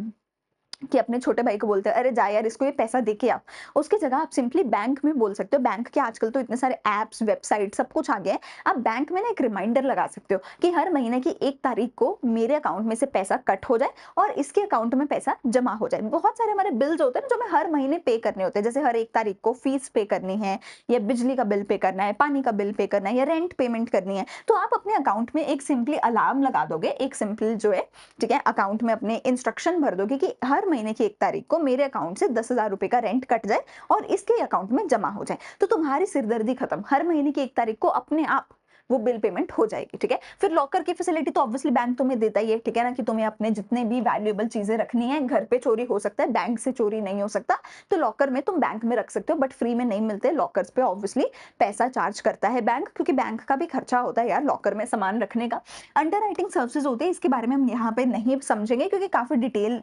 कि अपने छोटे भाई को बोलते हैं, अरे जा यार इसको ये पैसा दे के आओ, उसकी जगह आप सिंपली बैंक में बोल सकते हो। बैंक के आजकल तो इतने सारे एप्स, वेबसाइट सब कुछ आ गया है, आप बैंक में ना एक रिमाइंडर लगा सकते हो कि हर महीने की 1 तारीख को मेरे अकाउंट में से पैसा कट हो जाए और इसके अकाउंट में पैसा जमा हो जाए। बहुत सारे हमारे बिल्स होते हैं जो हमें हर महीने पे करने होते हैं, जैसे हर 1 तारीख को फीस पे करनी है, या बिजली का बिल पे करना है, पानी का बिल पे करना है, या रेंट पेमेंट करनी है, तो आप अपने अकाउंट में एक सिंपली अलार्म लगा दोगे, एक सिंपल जो है, ठीक है, अकाउंट में अपने इंस्ट्रक्शन भर दोगे कि हर महीने की 1 तारीख को मेरे अकाउंट से 10,000 रुपए का रेंट कट जाए और इसके अकाउंट में जमा हो जाए। तो तुम्हारी सिरदर्दी खत्म। हर महीने की 1 तारीख को अपने आप वो बिल पेमेंट हो जाएगी, ठीक है। फिर लॉकर की फैसिलिटी तो ऑब्वियसली बैंक तुम्हें देता ही है, ठीक है ना, कि तुम्हें अपने जितने भी वैल्यूएबल चीजें रखनी है, घर पे चोरी हो सकता है, बैंक से चोरी नहीं हो सकता, तो लॉकर में तुम बैंक में रख सकते हो, बट फ्री में नहीं मिलते लॉकर्स पे, ऑब्वियसली पैसा चार्ज करता है बैंक, क्योंकि बैंक का भी खर्चा होता है यार लॉकर में सामान रखने का। अंडर राइटिंग सर्विसेज होती है, इसके बारे में हम यहाँ पे नहीं समझेंगे क्योंकि काफी डिटेल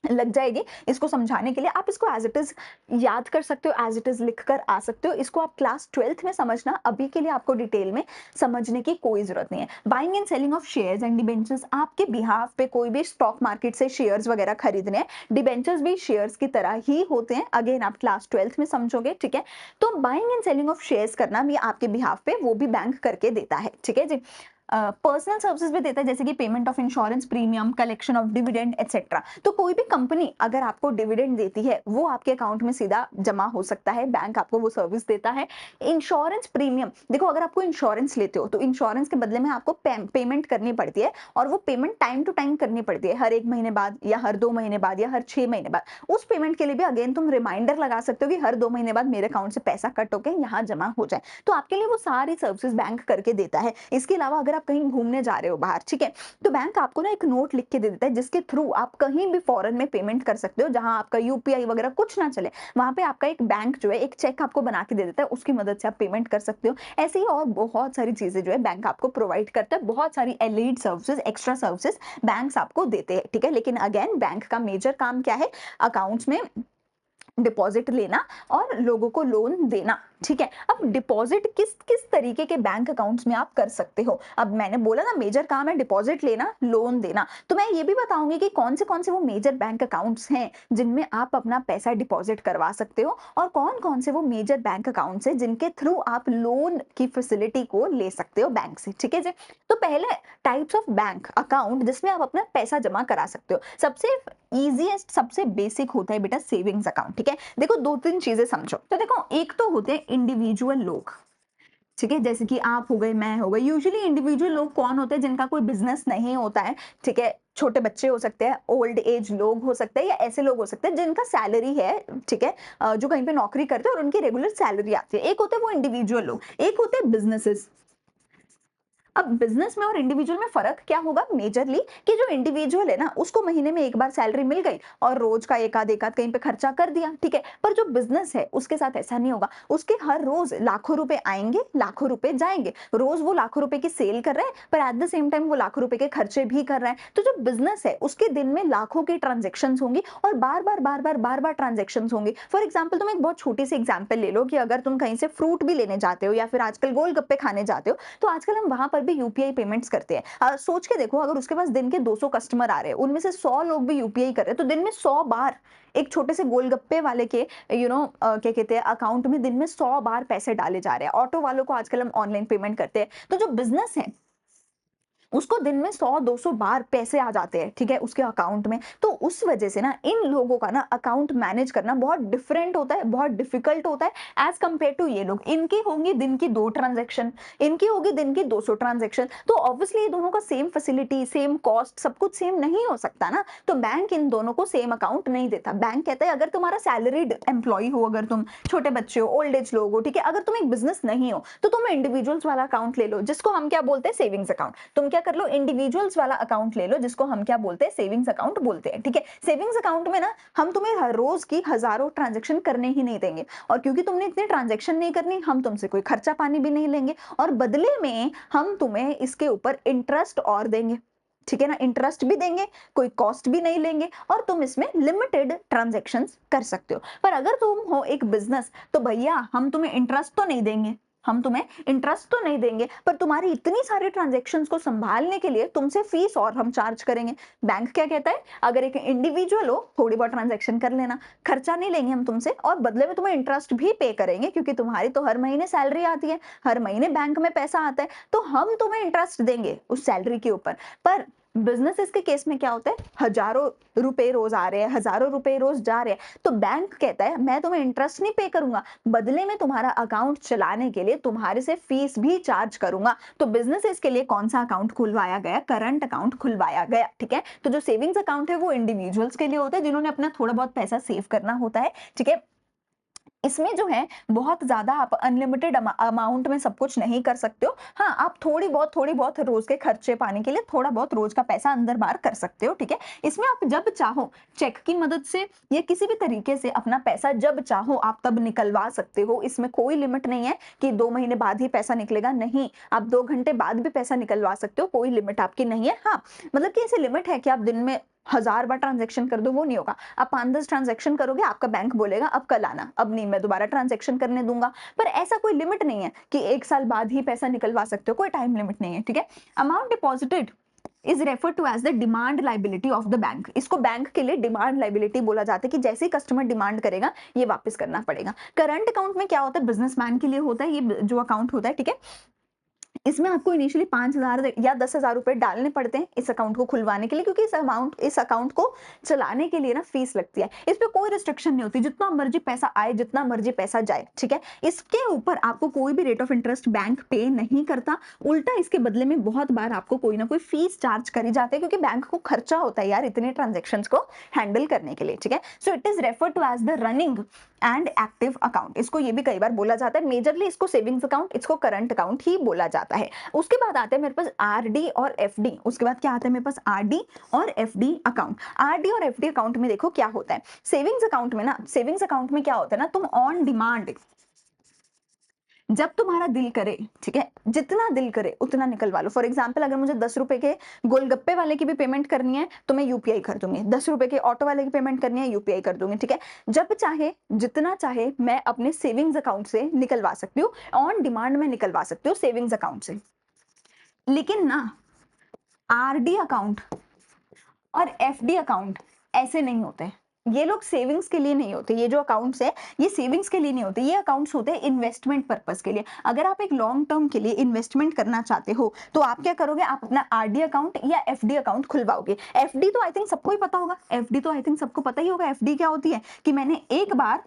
लग जाएगी इसको समझाने के लिए। आप इसको एज इट इज याद कर सकते हो, एज इट इज लिख कर आ सकते हो, इसको आप क्लास 12th में समझना, अभी के लिए आपको डिटेल में समझने की कोई जरूरत नहीं है। Buying and selling of shares and debentures, आपके बिहाफ पे कोई भी स्टॉक मार्केट से शेयर्स वगैरह खरीदने हैं, डिबेंचर्स भी शेयर्स की तरह ही होते हैं, अगेन आप क्लास 12th में समझोगे, ठीक है। तो buying and selling of shares करना भी आपके बिहाफ पे वो भी बैंक करके देता है, ठीक है जी। पर्सनल सर्विसेज भी देता है, जैसे कि payment of insurance premium, collection of dividend etcetera. तो कोई भी कंपनी अगर आपको डिविडेंड देती है वो आपके अकाउंट में सीधा जमा हो सकता है, बैंक आपको वो सर्विस देता है। इंश्योरेंस प्रीमियम, देखो अगर आपको इंश्योरेंस लेते हो तो इंश्योरेंस के बदले में आपको पेमेंट करनी पड़ती है, और वो पेमेंट टाइम टू टाइम करनी पड़ती है, हर 1 महीने बाद या हर 2 महीने बाद या हर 6 महीने बाद। उस पेमेंट के लिए भी अगेन तुम रिमाइंडर लगा सकते हो कि हर 2 महीने बाद मेरे अकाउंट से पैसा कट होकर यहाँ जमा हो जाए, तो आपके लिए वो सारी सर्विसेज बैंक करके देता है। इसके अलावा अगर आप कहीं घूमने जा रहे हो बाहर, ठीक है, तो बैंक आपको ना एक नोट लिख के दे देता है जिसके थ्रू आप कहीं भी फॉरेन में पेमेंट कर सकते हो, जहां आपका यूपीआई वगैरह कुछ ना चले, वहां पे आपका एक बैंक जो है एक चेक आपको बना के दे देता है, उसकी मदद से आप पेमेंट कर सकते हो। ऐसे ही और बहुत सारी चीजें जो है बैंक आपको प्रोवाइड करता है, बहुत सारी एलिड सर्विसेज, एक्स्ट्रा सर्विसेज बैंक्स आपको देते हैं, ठीक है। लेकिन अगेन बैंक का मेजर काम क्या है, अकाउंट्स में डिपॉजिट लेना और लोगों को लोन देना, ठीक है। अब डिपॉजिट किस किस तरीके के बैंक अकाउंट्स में आप कर सकते हो, अब मैंने बोला ना मेजर काम है डिपॉजिट लेना, लोन देना, तो मैं ये भी बताऊंगी कि कौन से वो मेजर बैंक अकाउंट्स हैं जिनमें आप अपना पैसा डिपॉजिट करवा सकते हो, और कौन से वो मेजर बैंक अकाउंट्स हैं जिनके थ्रू आप लोन की फैसिलिटी को ले सकते हो बैंक से, ठीक है जी। तो पहले टाइप्स ऑफ बैंक अकाउंट जिसमें आप अपना पैसा जमा करा सकते हो, सबसे इजीएस्ट सबसे बेसिक होता है बेटा सेविंग्स अकाउंट, ठीक है। देखो 2-3 चीजें समझो, तो देखो एक तो होते हैं इंडिविजुअल लोग, ठीक है, जैसे कि आप हो गए, मैं हो गई। यूजुअली इंडिविजुअल लोग कौन होते हैं, जिनका कोई बिजनेस नहीं होता है, ठीक है, छोटे बच्चे हो सकते हैं, ओल्ड एज लोग हो सकते हैं, या ऐसे लोग हो सकते हैं जिनका सैलरी है, ठीक है, जो कहीं पे नौकरी करते हैं और उनकी रेगुलर सैलरी आती है। एक होते हैं वो इंडिविजुअल लोग, एक होते हैं बिजनेसेस। अब बिजनेस में और इंडिविजुअल में फर्क क्या होगा मेजरली, कि जो इंडिविजुअल है ना उसको महीने में एक बार सैलरी मिल गई और रोज का एक आध कहीं पे खर्चा कर दिया, ठीक है। पर जो बिजनेस है उसके साथ ऐसा नहीं होगा, उसके हर रोज लाखों रुपए आएंगे, लाखों रुपए जाएंगे, रोज वो लाखों रुपए की सेल कर रहा है, पर एट द सेम टाइम वो लाखों रुपए के खर्चे भी कर रहा है। तो जो बिजनेस है उसके दिन में लाखों की ट्रांजेक्शन होंगी और बार बार ट्रांजेक्शन होंगी। फॉर एग्जाम्पल तुम एक बहुत छोटी सी एग्जाम्पल ले लो कि अगर तुम कहीं से फ्रूट भी लेने जाते हो या फिर आजकल गोलगप्पे खाने जाते हो, तो आजकल हम वहां पर भी यूपीआई पेमेंट्स करते हैं। सोच के देखो, अगर उसके पास दिन के 200 कस्टमर आ रहे हैं, उनमें से 100 लोग भी यूपीआई कर रहे हैं, तो दिन में 100 बार एक छोटे से गोलगप्पे वाले के क्या कहते हैं अकाउंट में दिन में 100 बार पैसे डाले जा रहे हैं। ऑटो वालों को आजकल हम ऑनलाइन पेमेंट करते हैं, तो जो बिजनेस है उसको दिन में 100-200 बार पैसे आ जाते हैं, ठीक है, उसके अकाउंट में। तो उस वजह से ना इन लोगों का ना अकाउंट मैनेज करना बहुत डिफरेंट होता है, बहुत डिफिकल्ट होता है एज कंपेयर टू ये लोग। इनकी होंगी दिन की 2 ट्रांजैक्शन, इनकी होगी दिन की 200 ट्रांजैक्शन, तो ऑब्वियसली ये दोनों का सेम फैसिलिटी, सेम कॉस्ट, सब कुछ सेम नहीं हो सकता ना। तो बैंक इन दोनों को सेम अकाउंट नहीं देता। बैंक कहता है अगर तुम्हारा सैलरीड एम्प्लॉय हो, अगर तुम छोटे बच्चे हो, ओल्ड एज लोग हो, ठीक है, अगर तुम एक बिजनेस नहीं हो तो तुम इंडिविजुअल्स वाला अकाउंट ले लो, जिसको हम क्या बोलते हैं सेविंग्स अकाउंट। तुम क्या कर लो, इंडिविजुअल्स वाला अकाउंट ले लो, जिसको हम क्या बोलते हैं सेविंग्स अकाउंट बोलते हैं, ठीक है। सेविंग्स अकाउंट में ना हम तुम्हें हर रोज की हजारों ट्रांजैक्शन करने ही नहीं देंगे, और क्योंकि तुमने इतनी ट्रांजैक्शन नहीं करनी, हम तुमसे कोई खर्चा पानी भी नहीं लेंगे, और बदले में हम तुम्हें इसके ऊपर इंटरेस्ट और देंगे, ठीक है ना, इंटरेस्ट भी देंगे, कोई कॉस्ट भी नहीं लेंगे, और तुम इसमें लिमिटेड ट्रांजैक्शंस कर सकते हो। पर अगर तुम हो एक बिजनेस, तो भैया हम तुम्हें इंटरेस्ट तो नहीं देंगे, हम तुम्हें इंटरेस्ट तो नहीं देंगे, पर तुम्हारी इतनी सारी ट्रांजैक्शंस को संभालने के लिए तुमसे फीस और हम चार्ज करेंगे। बैंक क्या कहता है, अगर एक इंडिविजुअल हो थोड़ी बहुत ट्रांजैक्शन कर लेना, खर्चा नहीं लेंगे हम तुमसे, और बदले में तुम्हें इंटरेस्ट भी पे करेंगे, क्योंकि तुम्हारी तो हर महीने सैलरी आती है, हर महीने बैंक में पैसा आता है, तो हम तुम्हें इंटरेस्ट देंगे उस सैलरी के ऊपर। पर बिजनेसेस के केस में क्या होता है, हजारों रुपए रोज आ रहे हैं, हजारों रुपए रोज जा रहे हैं, तो बैंक कहता है मैं तुम्हें इंटरेस्ट नहीं पे करूंगा, बदले में तुम्हारा अकाउंट चलाने के लिए तुम्हारे से फीस भी चार्ज करूंगा। तो बिजनेसेस के लिए कौन सा अकाउंट खुलवाया गया, करंट अकाउंट खुलवाया गया, ठीक है। तो जो सेविंग्स अकाउंट है वो इंडिविजुअल्स के लिए होता है, जिन्होंने अपना थोड़ा बहुत पैसा सेव करना होता है, ठीक है। इसमें जो है बहुत ज़्यादा आप अनलिमिटेड अमाउंट में सब कुछ नहीं कर सकते हो। हाँ, आप थोड़ी बहुत रोज़ के खर्चे पाने के लिए थोड़ा बहुत रोज़ का पैसा अंदर-बाहर कर सकते हो, ठीक है? इसमें आप जब चाहो चेक की मदद से या किसी भी तरीके से अपना पैसा जब चाहो आप तब निकलवा सकते हो। इसमें कोई लिमिट नहीं है कि 2 महीने बाद ही पैसा निकलेगा, नहीं, आप 2 घंटे बाद भी पैसा निकलवा सकते हो, कोई लिमिट आपकी नहीं है। हाँ, मतलब कि ऐसी लिमिट है कि आप दिन में 1000 बार ट्रांज़ैक्शन कर दो, वो नहीं होगा। आप 5-10 ट्रांज़ैक्शन करोगे, आपका बैंक बोलेगा अब कल आना, अब नहीं मैं दोबारा ट्रांज़ैक्शन करने दूँगा। पर ऐसा कोई लिमिट नहीं है कि 1 साल बाद ही पैसा निकलवा सकते हो, कोई टाइम लिमिट नहीं है, ठीक है? Amount deposited is referred to as the demand liability of the bank. इसको बैंक के लिए डिमांड लायबिलिटी बोला जाता है कि जैसे ही कस्टमर डिमांड करेगा, ये वापस करना पड़ेगा। करंट अकाउंट में क्या होता है, बिज़नेसमैन के लिए होता है ये जो अकाउंट होता है, ठीक है? इसमें आपको इनिशियली 5,000 या 10,000 रुपए डालने पड़ते हैं इस अकाउंट को खुलवाने के लिए, क्योंकि इस अकाउंट को चलाने के लिए ना फीस लगती है। इस पे कोई रिस्ट्रिक्शन नहीं होती, जितना मर्जी पैसा आए, जितना मर्जी पैसा जाए, ठीक है? इसके ऊपर आपको कोई भी रेट ऑफ इंटरेस्ट बैंक पे नहीं करता, उल्टा इसके बदले में बहुत बार आपको कोई ना कोई फीस चार्ज करी जाती है, क्योंकि बैंक को खर्चा होता है यार इतने ट्रांजेक्शन्स को हैंडल करने के लिए, ठीक है? So it is refer to as the running and active account. इसको ये भी कई बार बोला जाता है, मेजरली इसको सेविंग्स अकाउंट, इसको करंट अकाउंट ही बोला जाता है। उसके बाद आते हैं मेरे पास आरडी और एफडी। उसके बाद क्या आता है मेरे पास, आरडी और एफडी अकाउंट। आरडी और एफडी अकाउंट में देखो क्या होता है, सेविंग्स अकाउंट में ना, सेविंग्स अकाउंट में क्या होता है ना, तुम ऑन डिमांड जब तुम्हारा दिल करे, ठीक है, जितना दिल करे उतना निकलवा लो। फॉर एग्जाम्पल अगर मुझे 10 रुपए के गोलगप्पे वाले की भी पेमेंट करनी है तो मैं यूपीआई कर दूंगी, 10 रुपए के ऑटो वाले की पेमेंट करनी है यूपीआई कर दूंगी, ठीक है? जब चाहे जितना चाहे मैं अपने सेविंग्स अकाउंट से निकलवा सकती हूँ, ऑन डिमांड में निकलवा सकती हूँ सेविंग्स अकाउंट से। लेकिन ना आरडी अकाउंट और एफडी अकाउंट ऐसे नहीं होते। ये लोग सेविंग्स के लिए नहीं होते, ये जो अकाउंट्स है ये सेविंग्स के लिए नहीं होते, ये अकाउंट्स होते हैं इन्वेस्टमेंट पर्पस के लिए। अगर आप एक लॉन्ग टर्म के लिए इन्वेस्टमेंट करना चाहते हो तो आप क्या करोगे, आप अपना आरडी अकाउंट या एफडी अकाउंट खुलवाओगे। एफडी तो आई थिंक सबको ही पता होगा, एफडी तो आई थिंक सबको पता ही होगा। एफडी क्या होती है कि मैंने एक बार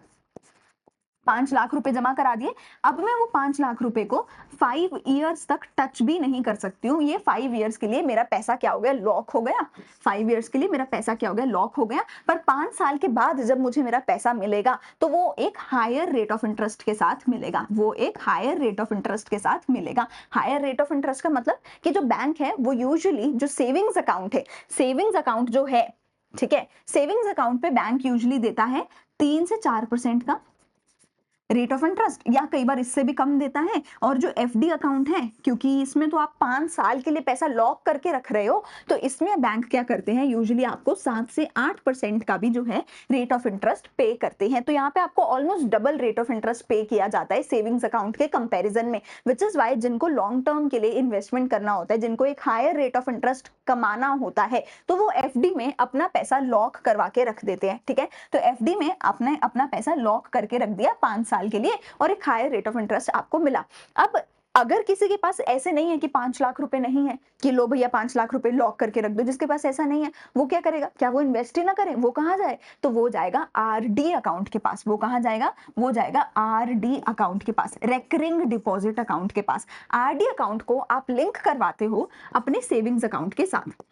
5 लाख रुपए जमा करा दिए, अब मैं वो 5 लाख रुपए को 5 इयर्स तक टच भी नहीं कर सकती हूँ। ये 5 इयर्स के लिए मेरा पैसा क्या हो गया, लॉक हो गया। 5 इयर्स के लिए मेरा पैसा क्या हो गया, लॉक हो गया। पर 5 साल के बाद जब मुझे मेरा पैसा मिलेगा तो वो एक हायर रेट ऑफ इंटरेस्ट के साथ मिलेगा, वो एक हायर रेट ऑफ इंटरेस्ट के साथ मिलेगा। हायर रेट ऑफ इंटरेस्ट का मतलब कि जो बैंक है वो यूजुअली जो सेविंग्स अकाउंट है, सेविंग्स अकाउंट जो है, ठीक है, सेविंग्स अकाउंट पे बैंक यूजुअली देता है 3 से 4% का रेट ऑफ इंटरेस्ट, या कई बार इससे भी कम देता है। और जो एफडी अकाउंट है, क्योंकि इसमें तो आप 5 साल के लिए पैसा लॉक करके रख रहे हो, तो इसमें बैंक क्या करते हैं, यूजुअली आपको 7 से 8% का भी जो है रेट ऑफ इंटरेस्ट पे करते हैं। तो यहाँ पे आपको almost double rate of interest पे किया जाता है सेविंग्स अकाउंट के कंपेरिजन में, विच इज वाई जिनको लॉन्ग टर्म के लिए इन्वेस्टमेंट करना होता है, जिनको एक हायर रेट ऑफ इंटरेस्ट कमाना होता है, तो वो एफडी में अपना पैसा लॉक करवा के रख देते हैं, ठीक है? तो एफडी में आपने अपना पैसा लॉक करके रख दिया 5 साल के लिए और एक हायर रेट ऑफ इंटरेस्ट आपको मिला। अब अगर किसी के पास ऐसे नहीं है कि 5 लाख रुपए नहीं है कि लो भैया 5 लाख रुपए लॉक करके रख दो, जिसके पास ऐसा नहीं है वो क्या करेगा, क्या वो इन्वेस्ट ही ना करे, वो कहाँ जाए, तो वो जाएगा आरडी अकाउंट के पास। वो कहाँ जाएगा, वो जाएगा आरडी अकाउंट के पास, रेकरिंग डिपॉजिट अकाउंट के पास। आरडी अकाउंट को आप लिंक करवाते हो अपने सेविंग्स अकाउंट के साथ,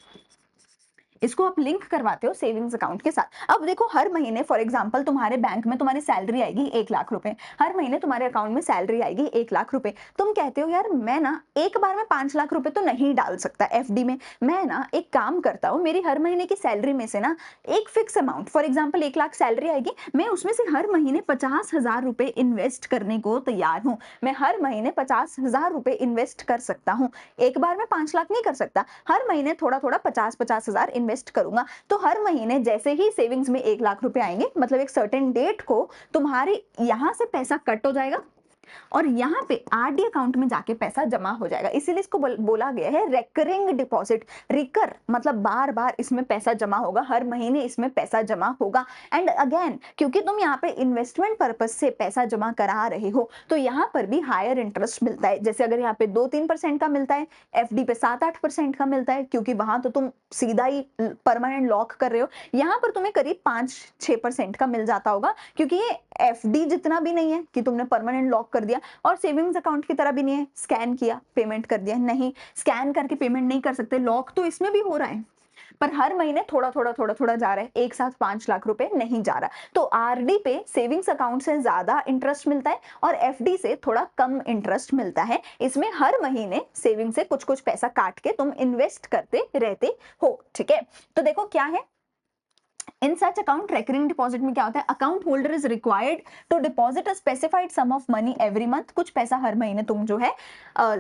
इसको आप लिंक करवाते हो सेविंग्स अकाउंट के साथ। अब देखो हर महीने फॉर एग्जांपल तुम्हारे बैंक में तुम्हारी सैलरी आएगी 1 लाख रुपए, हर महीने तुम्हारे अकाउंट में सैलरी आएगी 1 लाख रुपए। तुम कहते हो यार मैं ना एक बार में 5 लाख रुपए तो नहीं डाल सकता एफडी में, मैं ना एक काम करता हूँ, मेरी हर महीने की सैलरी में से ना एक fix amount, for example 1 lakh salary आएगी, मैं उसमें से हर महीने 50,000 रुपए इन्वेस्ट करने को तैयार हूँ। मैं हर महीने 50,000 रुपए इन्वेस्ट कर सकता हूँ, एक बार में 5 लाख नहीं कर सकता, हर महीने थोड़ा थोड़ा 50,000 इन्वेस्ट करूंगा। तो हर महीने जैसे ही सेविंग्स में 1 लाख रुपए आएंगे, मतलब एक सर्टेन डेट को तुम्हारे यहां से पैसा कट हो जाएगा और यहाँ पे आरडी अकाउंट में जाके पैसा जमा हो जाएगा। इसीलिए इसको बोला गया है रेकरिंग डिपॉजिट। रिकर मतलब बार बार इसमें पैसा जमा होगा, हर महीने इसमें पैसा जमा होगा। एंड अगेन क्योंकि तुम यहाँ पे इन्वेस्टमेंट पर्पज से पैसा जमा करा रहे हो तो यहाँ पर भी हायर इंटरेस्ट मिलता है। जैसे अगर यहाँ पे 2-3% का मिलता है, एफडी पे 7-8% का मिलता है, क्योंकि वहां तो तुम सीधा ही परमानेंट लॉक कर रहे हो। यहाँ पर तुम्हें करीब 5-6% का मिल जाता होगा, क्योंकि ये एफडी जितना भी नहीं है कि तुमने परमानेंट लॉक कर दिया और सेविंग्स अकाउंट की तरह भी नहीं है स्कैन किया पेमेंट कर दिया, नहीं, स्कैन करके पेमेंट नहीं कर सकते, लॉक तो इसमें भी हो रहा है। पर हर महीने थोड़ा जा रहा है, एक साथ 5 लाख रुपए नहीं जा रहा। तो आरडी पे सेविंग्स अकाउंट से ज्यादा इंटरेस्ट मिलता है और एफडी से थोड़ा कम इंटरेस्ट मिलता है। इसमें हर महीने सेविंग से कुछ कुछ पैसा काट के तुम इन्वेस्ट करते रहते हो, ठीक है। तो देखो क्या है, in such account recurring deposit में क्या होता है, account holder is required to deposit a specified sum of money every month, कुछ पैसा हर महीने तुम जो है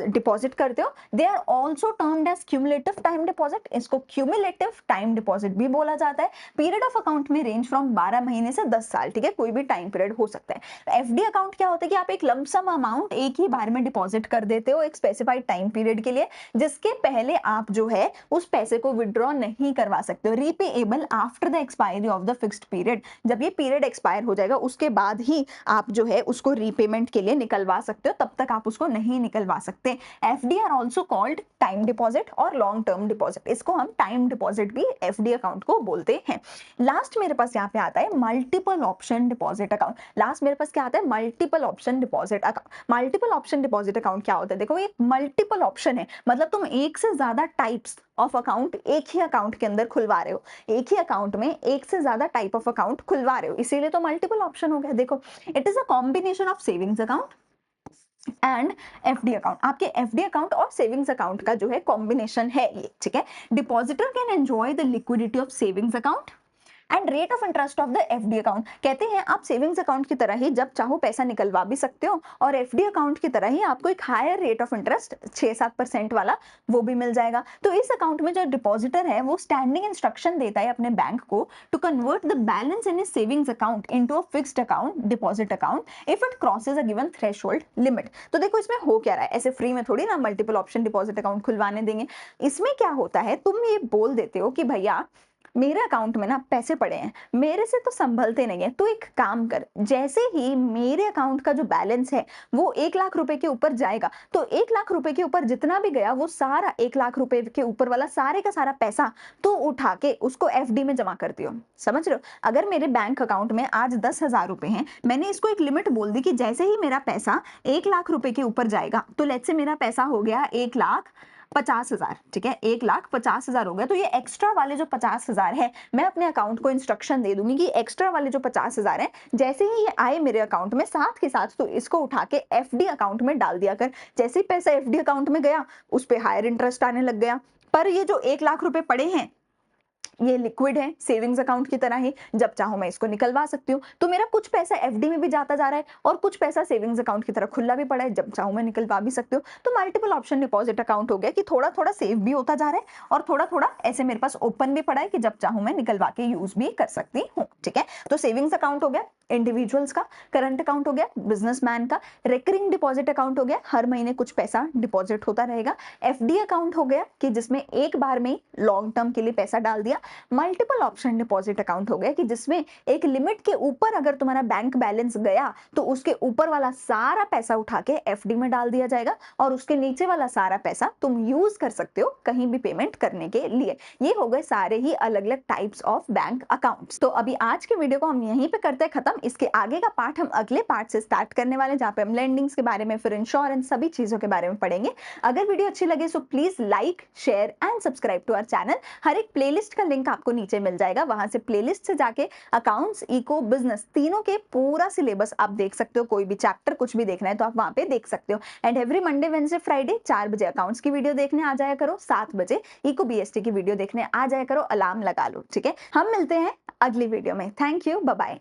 डिपॉजिट करते हो। They are also termed as cumulative time deposit, इसको क्यूमुलेटिव टाइम डिपॉजिट भी बोला जाता है। पीरियड ऑफ अकाउंट में रेंज फ्रॉम 12 महीने से 10 साल, ठीक है, कोई भी टाइम पीरियड हो सकता है। एफडी अकाउंट क्या होता है कि आप एक लमसम अमाउंट एक ही बार में डिपॉजिट कर देते हो एक स्पेसिफाइड टाइम पीरियड के लिए, जिसके पहले आप जो है उस पैसे को विड्रॉ नहीं करवा सकते हो। Repayable after the expiry of the fixed period, जब ये पीरियड एक्सपायर हो जाएगा उसके बाद ही आप जो है उसको रीपेमेंट के लिए निकलवा सकते हो, तब तक आप उसको नहीं निकलवा सकते। FD are also called time deposit और लॉन्ग टर्म डिपॉजिट, इसको हम टाइम डिपॉजिट भी एफडी अकाउंट को बोलते हैं। लास्ट मेरे पास यहाँ पे आता है multiple option deposit account. Last मेरे पास क्या आता है, multiple option deposit account. Multiple option deposit account क्या होता है, देखो ये मल्टीपल ऑप्शन है, मतलब तुम एक से ज्यादा टाइप्स ऑफ अकाउंट एक ही अकाउंट के अंदर खुलवा रहे हो, एक ही अकाउंट में एक से ज्यादा टाइप ऑफ अकाउंट खुलवा रहे हो, इसीलिए तो मल्टीपल ऑप्शन हो गया। देखो it is a combination of savings account and FD account, आपके एफडी अकाउंट और सेविंग्स अकाउंट का जो है कॉम्बिनेशन है ये, ठीक है। Depositor can enjoy the liquidity of savings account and rate of interest of the FD account, कहते हैं आप सेविंग्स अकाउंट की तरह ही जब चाहो पैसा निकलवा भी सकते हो और एफडी अकाउंट की तरह ही आपको एक हायर रेट ऑफ इंटरेस्ट 6-7% वाला वो भी मिल जाएगा। तो इस अकाउंट में जो डिपॉजिटर है वो स्टैंडिंग इंस्ट्रक्शन देता है अपने बैंक को to convert the balance in savings account into a fixed account deposit account if it crosses a given threshold limit. तो देखो इसमें हो क्या रहा है, ऐसे फ्री में थोड़ी ना मल्टीपल ऑप्शन डिपॉजिट अकाउंट खुलवाने देंगे। इसमें क्या होता है, तुम ये बोल देते हो कि भैया मेरे अकाउंट में ना पैसे पड़े हैं, मेरे से तो संभलते नहीं है, तो एक काम कर, जैसे ही मेरे अकाउंट का जो बैलेंस है वो 1 लाख रुपए के ऊपर जाएगा, तो 1 लाख रुपए के ऊपर जितना भी गया वो सारा 1 लाख रुपए के ऊपर वाला सारे का सारा पैसा तो उठा के उसको एफडी में जमा कर दियो। समझ रहे हो, अगर मेरे बैंक अकाउंट में आज 10,000 रुपए हैं, मैंने इसको एक लिमिट बोल दी कि जैसे ही मेरा पैसा 1 लाख रुपए के ऊपर जाएगा, तो लेट्स से मेरा पैसा हो गया 1,50,000, ठीक है, 1,50,000 हो गया, तो ये एक्स्ट्रा वाले जो 50,000 है मैं अपने अकाउंट को इंस्ट्रक्शन दे दूंगी कि एक्स्ट्रा वाले जो 50,000 है जैसे ही ये आए मेरे अकाउंट में साथ के साथ तो इसको उठा के एफडी अकाउंट में डाल दिया कर। जैसे ही पैसा एफडी अकाउंट में गया उस पे हायर इंटरेस्ट आने लग गया, पर ये जो 1 लाख रुपए पड़े हैं ये लिक्विड है, सेविंग्स अकाउंट की तरह ही, जब चाहो मैं इसको निकलवा सकती हूँ। तो मेरा कुछ पैसा एफडी में भी जाता जा रहा है और कुछ पैसा सेविंग्स अकाउंट की तरह खुला भी पड़ा है, जब चाहो मैं निकलवा भी सकती हूँ। तो मल्टीपल ऑप्शन डिपॉजिट अकाउंट हो गया कि थोड़ा थोड़ा सेव भी होता जा रहा है और थोड़ा थोड़ा ऐसे मेरे पास ओपन भी पड़ा है कि जब चाहो मैं निकलवा के यूज भी कर सकती हूँ, ठीक है। तो सेविंग्स अकाउंट हो गया इंडिविजुअल्स का, करंट अकाउंट हो गया बिजनेसमैन का, रेकरिंग डिपॉजिट अकाउंट हो गया हर महीने कुछ पैसा डिपॉजिट होता रहेगा, एफडी अकाउंट हो गया कि जिसमें एक बार में लॉन्ग टर्म के लिए पैसा डाल दिया, मल्टीपल ऑप्शन डिपॉजिट अकाउंट हो गया कि जिसमें एक लिमिट के ऊपर अगर तुम्हारा बैंक बैलेंस गया तो उसके ऊपर वाला सारा पैसा उठा के एफडी में डाल दिया जाएगा और उसके नीचे वाला सारा पैसा तुम यूज कर सकते हो कहीं भी पेमेंट करने के लिए। ये हो गए सारे ही अलग अलग टाइप्स ऑफ बैंक अकाउंट्स। तो अभी आज के वीडियो को हम यहीं पे करते हैं खत्म। इसके आगे का पार्ट हम अगले पार्ट से स्टार्ट करने वाले हैं जहाँ पे हम लेंडिंग्स के बारे में, फिर इंश्योरेंस, सभी चीजों के बारे में पढ़ेंगे। अगर वीडियो अच्छी लगे so please like, share and subscribe to our channel. हर एक प्लेलिस्ट का लिंक आपको नीचे मिल जाएगा, वहां से प्लेलिस्ट से जाके अकाउंट्स, इको, बिजनेस तीनों के पूरा सिलेबस आप देख सकते हो। कोई भी चैप्टर कुछ भी देखना है तो आप वहां पे देख सकते हो। And every Monday, Wednesday, Friday 4 बजे अकाउंट्स की वीडियो देखने आ जाया करो, 7 बजे इको बीएसटी की वीडियो देखने आ जाया करो, अलार्म लगा लो, ठीक है। हम मिलते हैं अगली वीडियो में। Thank you, bye bye.